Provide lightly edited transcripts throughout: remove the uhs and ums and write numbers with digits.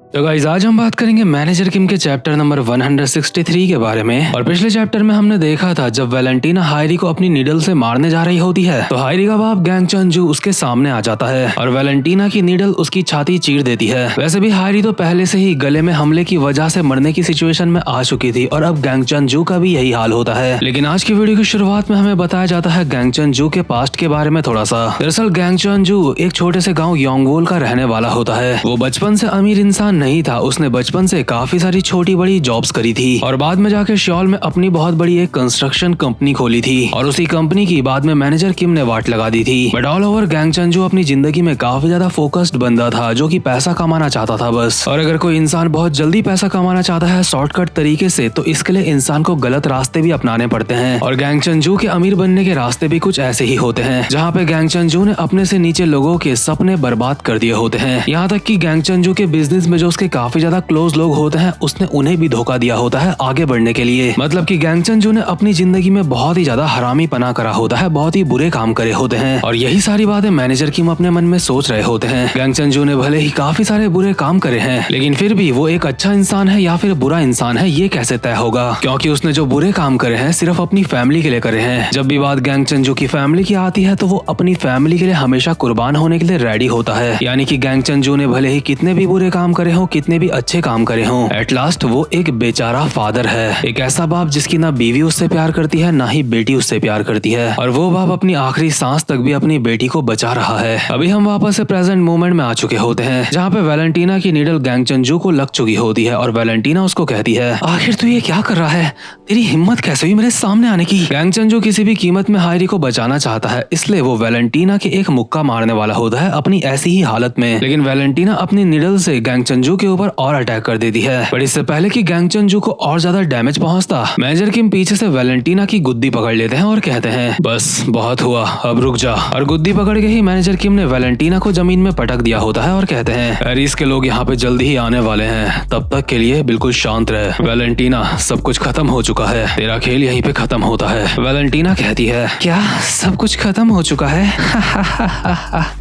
तो गाइस आज हम बात करेंगे मैनेजर किम के चैप्टर नंबर 163 के बारे में। और पिछले चैप्टर में हमने देखा था जब वैलेंटीना हायरी को अपनी नीडल से मारने जा रही होती है तो हायरी का बाप गैंग चंजू उसके सामने आ जाता है और वैलेंटीना की नीडल उसकी छाती चीर देती है। वैसे भी हायरी तो पहले से ही गले में हमले की वजह से मरने की सिचुएशन में आ चुकी थी और अब गैंग चंजू का भी यही हाल होता है। लेकिन आज की वीडियो की शुरुआत में हमें बताया जाता है गैंग चंजू के पास्ट के बारे में थोड़ा सा। दरअसल गैंग चंजू एक छोटे से गाँव योंगवोल का रहने वाला होता है। वो बचपन से अमीर इंसान नहीं था, उसने बचपन से काफी सारी छोटी बड़ी जॉब्स करी थी और बाद में जाके शॉल में अपनी बहुत बड़ी एक कंस्ट्रक्शन कंपनी खोली थी और उसी कंपनी की बाद में मैनेजर किम ने वाट लगा दी थी। बट ऑल ओवर गैंग चंजू अपनी जिंदगी में काफी ज्यादा फोकस्ड बंदा था जो कि पैसा कमाना चाहता था बस। और अगर कोई इंसान बहुत जल्दी पैसा कमाना चाहता है शॉर्टकट तरीके से तो इसके लिए इंसान को गलत रास्ते भी अपनाने पड़ते हैं। और गैंग चंजू के अमीर बनने के रास्ते भी कुछ ऐसे ही होते हैं जहाँ पे गैंग चंजू ने अपने से नीचे लोगों के सपने बर्बाद कर दिए होते हैं। यहाँ तक कि गैंग चंजू के बिजनेस में जो उसके काफी ज्यादा क्लोज लोग होते हैं उसने उन्हें भी धोखा दिया होता है आगे बढ़ने के लिए। मतलब कि गैंग चंजू ने अपनी जिंदगी में बहुत ही ज्यादा हरामी पना करा होता है, बहुत ही बुरे काम करे होते हैं और यही सारी बातें मैनेजर किम अपने मन में सोच रहे होते हैं। गैंग चंजू ने भले ही काफी सारे बुरे काम करे हैं लेकिन फिर भी वो एक अच्छा इंसान है या फिर बुरा इंसान है ये कैसे तय होगा, क्योंकि उसने जो बुरे काम करे हैं सिर्फ अपनी फैमिली के लिए करे हैं। जब भी बात गैंग चंजू की फैमिली की आती है तो वो अपनी फैमिली के लिए हमेशा कुर्बान होने के लिए रेडी होता है। यानी कि गैंग चंजू ने भले ही कितने भी बुरे काम करे हो, कितने भी अच्छे काम करे हो, एट लास्ट वो एक बेचारा फादर है, एक ऐसा बाप जिसकी ना बीवी उससे प्यार करती है ना ही बेटी उससे प्यार करती है और वो बाप अपनी आखिरी सांस तक भी अपनी बेटी को बचा रहा है। अभी हम वापस से प्रेजेंट मोमेंट में आ चुके होते हैं जहाँ पे वैलेंटीना की नीडल गैंग चंजू को लग चुकी होती है और वैलेंटीना उसको कहती है आखिर तू ये क्या कर रहा है, तेरी हिम्मत कैसे हुई मेरे सामने आने की। गैंग चंजू किसी भी कीमत में हायरी को बचाना चाहता है इसलिए वो वैलेंटीना के एक मुक्का मारने वाला होता है अपनी ऐसी ही हालत में। लेकिन वैलेंटीना अपनी नीडल से गैंग चंजू के ऊपर और अटैक कर देती है। पर इससे पहले कि गैंग चंजू को और ज्यादा डैमेज पहुंचता मैनेजर किम पीछे से वैलेंटीना की गुद्दी पकड़ लेते हैं और कहते हैं बस बहुत हुआ अब रुक जा। और गुद्दी पकड़ के ही मैनेजर किम ने वैलेंटीना को जमीन में पटक दिया होता है और कहते हैं एरिस के लोग यहाँ पे जल्दी ही आने वाले हैं, तब तक के लिए बिल्कुल शांत रहे। वैलेंटीना सब कुछ खत्म हो चुका है, तेरा खेल यहीं पे खत्म होता है। वैलेंटीना कहती है क्या सब कुछ खत्म हो चुका है?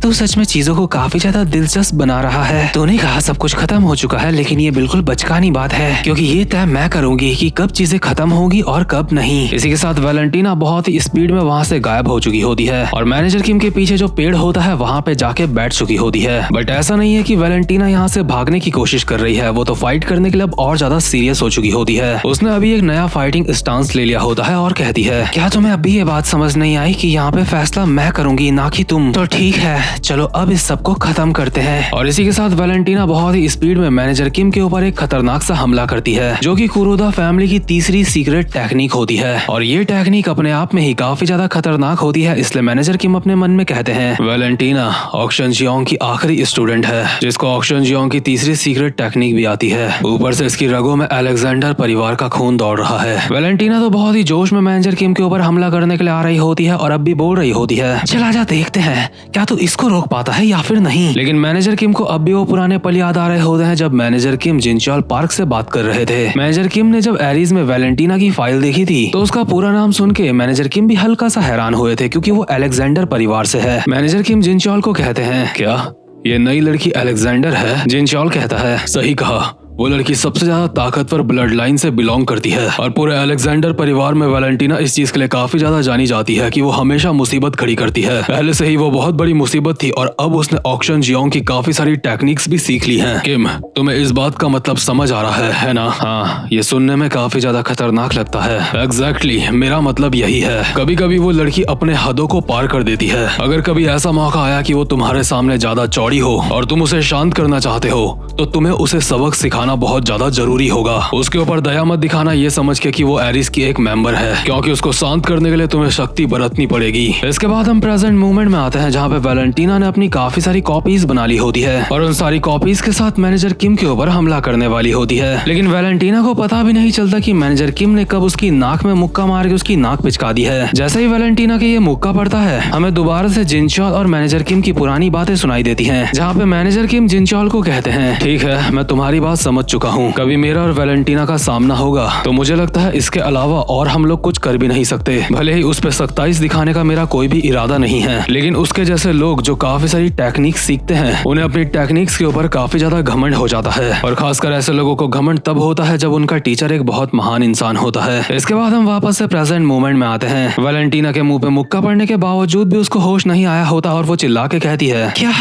तू सच में चीजों को काफी ज्यादा दिलचस्प बना रहा है। तूने कहा सब कुछ खत्म हो चुका है लेकिन ये बिल्कुल बचकानी बात है क्योंकि ये तय मैं करूंगी कि कब चीजें खत्म होगी और कब नहीं। इसी के साथ वैलेंटीना बहुत ही स्पीड में वहाँ से गायब हो चुकी होती है और मैनेजर किम के पीछे जो पेड़ होता है वहाँ पे जाके बैठ चुकी होती है। बट ऐसा नहीं है कि वैलेंटीना यहाँ से भागने की कोशिश कर रही है, वो तो फाइट करने के लिए अब और ज्यादा सीरियस हो चुकी होती है। उसने अभी एक नया फाइटिंग स्टांस ले लिया होता है और कहती है क्या तुम्हें अभी ये बात समझ नहीं आई कि यहाँ पे फैसला मैं करूंगी ना कि तुम? तो ठीक है चलो अब इस सबको खत्म करते हैं। और इसी के साथ वैलेंटीना बहुत ही स्पीड में मैनेजर किम के ऊपर एक खतरनाक सा हमला करती है जो कि कुरोदा फैमिली की तीसरी सीक्रेट टेक्निक होती है और ये टेक्निक अपने आप में ही काफी ज्यादा खतरनाक होती है। इसलिए मैनेजर किम अपने मन में कहते हैं वैलेंटीना ऑक्शन जियोंग की आखिरी स्टूडेंट है जिसको ऑक्शन जियोंग की तीसरी सीक्रेट टेक्निक भी आती है। ऊपर से इसकी रगों में अलेक्जेंडर परिवार का खून दौड़ रहा है। वैलेंटीना तो बहुत ही जोश में मैनेजर किम के ऊपर हमला करने के लिए आ रही होती है और अब भी बोल रही होती है चल आजा देखते हैं क्या तू इसको रोक पाता है या फिर नहीं। लेकिन मैनेजर किम को अब भी वो पुराने पल याद आ रहे होते हैं जब मैनेजर किम जिनचॉल पार्क से बात कर रहे थे। मैनेजर किम ने जब एरिस में वैलेंटीना की फाइल देखी थी तो उसका पूरा नाम सुन के मैनेजर किम भी हल्का सा हैरान हुए थे क्योंकि वो अलेक्जेंडर परिवार से है। मैनेजर किम जिनचॉल को कहते हैं क्या ये नई लड़की अलेक्जेंडर है? जिनचॉल कहता है सही कहा, वो लड़की सबसे ज्यादा ताकतवर ब्लड लाइन से बिलोंग करती है और पूरे अलेक्जेंडर परिवार में वैलेंटीना इस चीज के लिए काफी ज्यादा जानी जाती है कि वो हमेशा मुसीबत खड़ी करती है। पहले से ही वो बहुत बड़ी मुसीबत थी और अब उसने ऑक्शन जियोंग की काफी सारी टेक्निक्स भी सीख ली हैं। किम तुम्हें इस बात का मतलब समझ आ रहा है ना? हाँ ये सुनने में काफी ज्यादा खतरनाक लगता है। एग्जैक्टली मेरा मतलब यही है। कभी कभी वो लड़की अपने हदों को पार कर देती है। अगर कभी ऐसा मौका आया कि वो तुम्हारे सामने ज्यादा चौड़ी हो और तुम उसे शांत करना चाहते हो तो तुम्हें उसे सबक सिखाना बहुत ज्यादा जरूरी होगा। उसके ऊपर दया मत दिखाना ये समझ के कि वो एरिस की एक मेंबर है क्योंकि उसको शांत करने के लिए तुम्हें शक्ति बरतनी पड़ेगी। इसके बाद हम प्रेजेंट मूवमेंट में आते हैं जहाँ पे वैलेंटीना ने अपनी काफी सारी कॉपीज बना ली होती है और उन सारी कॉपीज के साथ मैनेजर किम के ऊपर हमला करने वाली होती है। लेकिन वैलेंटीना को पता भी नहीं चलता कि मैनेजर किम ने कब उसकी नाक में मुक्का मार के उसकी नाक पिचका दी है। जैसे ही वैलेंटीना के ये मुक्का पड़ता है हमें दोबारा से जिनचॉल और मैनेजर किम की पुरानी बातें सुनाई देती है जहाँ पे मैनेजर किम जिनचॉल को कहते हैं ठीक है मैं तुम्हारी बात समझ समझ चुका हूँ। कभी मेरा और वैलेंटीना का सामना होगा तो मुझे लगता है इसके अलावा और हम लोग कुछ कर भी नहीं सकते। भले ही उस पर सख्ताई दिखाने का मेरा कोई भी इरादा नहीं है, लेकिन उसके जैसे लोग जो काफी सारी टेक्निक सीखते हैं उन्हें अपनी टेक्निक्स के ऊपर काफी ज्यादा घमंड हो जाता है। और खासकर ऐसे लोगों को घमंड तब होता है जब उनका टीचर एक बहुत महान इंसान होता है। इसके बाद हम वापस से प्रेजेंट मोमेंट में आते हैं। वैलेंटीना के मुंह पे मुक्का पड़ने के बावजूद भी उसको होश नहीं आया होता और वो चिल्ला के कहती है, क्या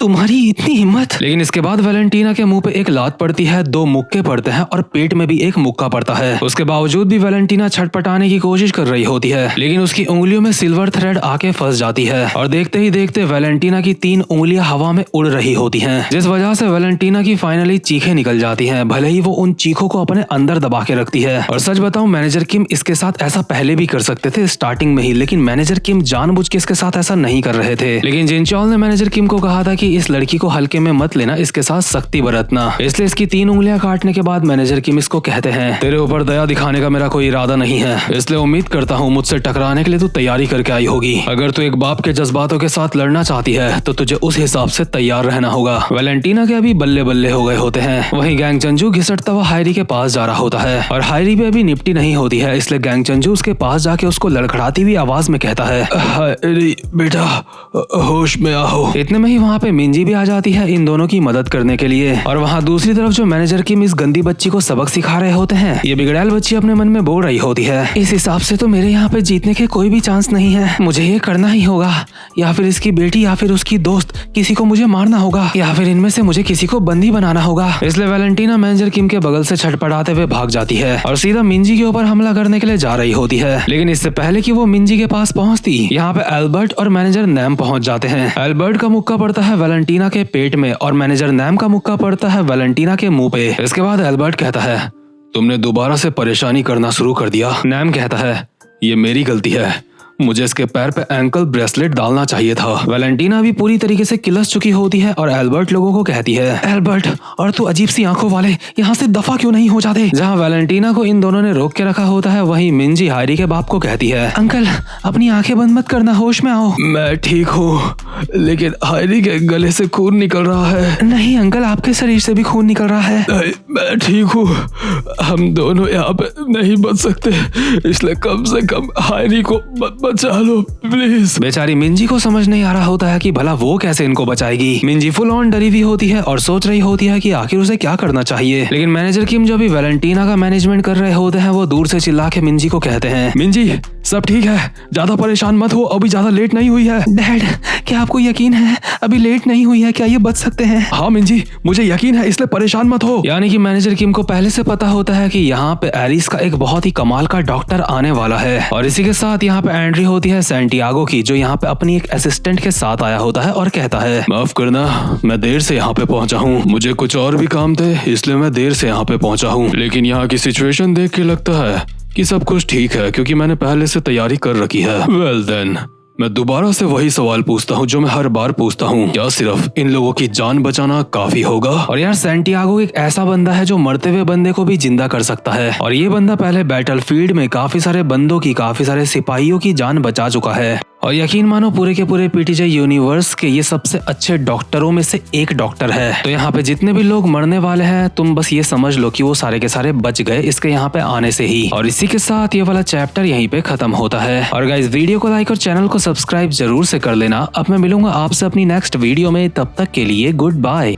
तुम्हारी इतनी हिम्मत। लेकिन इसके बाद वैलेंटीना के मुंह पे एक लात पड़ती है, 2 मुक्के पड़ते हैं और पेट में भी एक मुक्का पड़ता है। उसके बावजूद भी वैलेंटीना छटपटाने की कोशिश कर रही होती है, लेकिन उसकी उंगलियों में सिल्वर थ्रेड आके फंस जाती है और देखते ही देखते वैलेंटीना की 3 उंगलियां हवा में उड़ रही होती हैं, जिस वजह से वैलेंटीना की फाइनली चीखें निकल जाती हैं। भले ही वो उन चीखों को अपने अंदर दबा के रखती है। और सच बताऊं, मैनेजर किम इसके साथ ऐसा पहले भी कर सकते थे स्टार्टिंग में ही, लेकिन मैनेजर किम जानबूझ के इसके साथ ऐसा नहीं कर रहे थे। लेकिन जिनचॉल ने मैनेजर किम को कहा था कि इस लड़की को हल्के में मत लेना, इसके साथ सख्ती बरतना। इसलिए इसकी 3 उंगलियां काटने के बाद मैनेजर किम इसको कहते हैं, तेरे ऊपर दया दिखाने का मेरा कोई इरादा नहीं है, इसलिए उम्मीद करता हूँ मुझसे टकराने के लिए तू तैयारी करके आई होगी। अगर तू एक बाप के जज्बातों के साथ लड़ना चाहती है तो तुझे उस हिसाब से तैयार रहना होगा। वैलेंटीना के अभी बल्ले बल्ले हो गए होते हैं। वहीं गैंग चंजू घिसटता हुआ हायरी के पास जा रहा होता है और हायरी भी अभी निपटी नहीं होती है, इसलिए गैंग चंजू उसके पास जाके उसको लड़खड़ाती हुई आवाज में कहता है, हायरी बेटा होश में आओ। इतने में ही वहाँ पे मिंजी भी आ जाती है इन दोनों की मदद करने के लिए। और वहाँ दूसरी तरफ जो मैनेजर किम इस गंदी बच्ची को सबक सिखा रहे होते हैं, ये बिगड़ैल बच्ची अपने मन में बोल रही होती है, इस हिसाब से तो मेरे यहाँ पे जीतने के कोई भी चांस नहीं है, मुझे ये करना ही होगा, या फिर इसकी बेटी या फिर उसकी दोस्त किसी को मुझे मारना होगा, या फिर इनमें से मुझे किसी को बंदी बनाना होगा। इसलिए वैलेंटीना मैनेजर किम के बगल से छटपटाते हुए भाग जाती है और सीधा मिंजी के ऊपर हमला करने के लिए जा रही होती है। लेकिन इससे पहले कि वो मिंजी के पास पहुंचती, यहाँ पे एल्बर्ट और मैनेजर नैम पहुंच जाते हैं। एल्बर्ट का मुक्का पड़ता है वैलेंटीना के पेट में और मैनेजर नैम का मुक्का पड़ता है वैलेंटीना के मुंह पे। इसके बाद एल्बर्ट कहता है, तुमने दोबारा से परेशानी करना शुरू कर दिया। नैम कहता है, ये मेरी गलती है, मुझे इसके पैर पे एंकल ब्रेसलेट डालना चाहिए था। वैलेंटीना भी पूरी तरीके से किलस चुकी होती है और एल्बर्ट लोगों को कहती है, एल्बर्ट और तू अजीब सी आंखों वाले यहाँ से दफा क्यों नहीं हो जाते। जहाँ वैलेंटीना को इन दोनों ने रोक के रखा होता है, वहीं मिंजी हायरी के बाप को कहती है, अंकल अपनी आंखें बंद मत करना, होश में आओ। मैं ठीक हूँ, लेकिन हायरी के गले से खून निकल रहा है। नहीं अंकल, आपके शरीर से भी खून निकल रहा है। नहीं, मैं ठीक हूँ, हम दोनों यहाँ पे नहीं बच सकते, इसलिए कम से कम हायरी को बचा लो प्लीज। बेचारी मिंजी को समझ नहीं आ रहा होता है कि भला वो कैसे इनको बचाएगी। मिंजी फुल ऑन डरी हुई होती है और सोच रही होती है कि आखिर उसे क्या करना चाहिए। लेकिन मैनेजर किम जो भी वैलेंटीना का मैनेजमेंट कर रहे होते हैं, वो दूर से चिल्ला के मिंजी को कहते हैं, मिंजी सब ठीक है, ज्यादा परेशान मत हो, अभी ज्यादा लेट नहीं हुई है। डैड क्या आपको यकीन है अभी लेट नहीं हुई है, क्या ये बच सकते हैं? हाँ मिंजी मुझे यकीन है, इसलिए परेशान मत हो। यानी कि मैनेजर किम को पहले से पता होता है कि यहाँ पे एरिस का एक बहुत ही कमाल का डॉक्टर आने वाला है। और इसी के साथ यहाँ पे एंट्री होती है सैंटियागो की, जो यहाँ पे अपनी एक असिस्टेंट के साथ आया होता है और कहता है, माफ करना मैं देर से यहाँ पे पहुंचा हूँ, मुझे कुछ और भी काम थे इसलिए मैं देर से यहाँ पे पहुंचा हूँ। लेकिन यहाँ की सिचुएशन देख के लगता है कि सब कुछ ठीक है, क्योंकि मैंने पहले से तैयारी कर रखी है। वेल देन मैं दोबारा से वही सवाल पूछता हूँ जो मैं हर बार पूछता हूँ, क्या सिर्फ इन लोगों की जान बचाना काफी होगा? और यार सैंटियागो एक ऐसा बंदा है जो मरते हुए बंदे को भी जिंदा कर सकता है, और ये बंदा पहले बैटलफील्ड में काफी सारे बंदों की, काफी सारे सिपाहियों की जान बचा चुका है। और यकीन मानो पूरे के पूरे पीटीजे यूनिवर्स के ये सबसे अच्छे डॉक्टरों में से एक डॉक्टर है। तो यहाँ पे जितने भी लोग मरने वाले हैं, तुम बस ये समझ लो कि वो सारे के सारे बच गए इसके यहाँ पे आने से ही। और इसी के साथ ये वाला चैप्टर यहीं पे खत्म होता है। और गाइस वीडियो को लाइक और चैनल को सब्सक्राइब जरूर से कर लेना। अब मैं मिलूंगा आपसे अपनी नेक्स्ट वीडियो में, तब तक के लिए गुड बाय।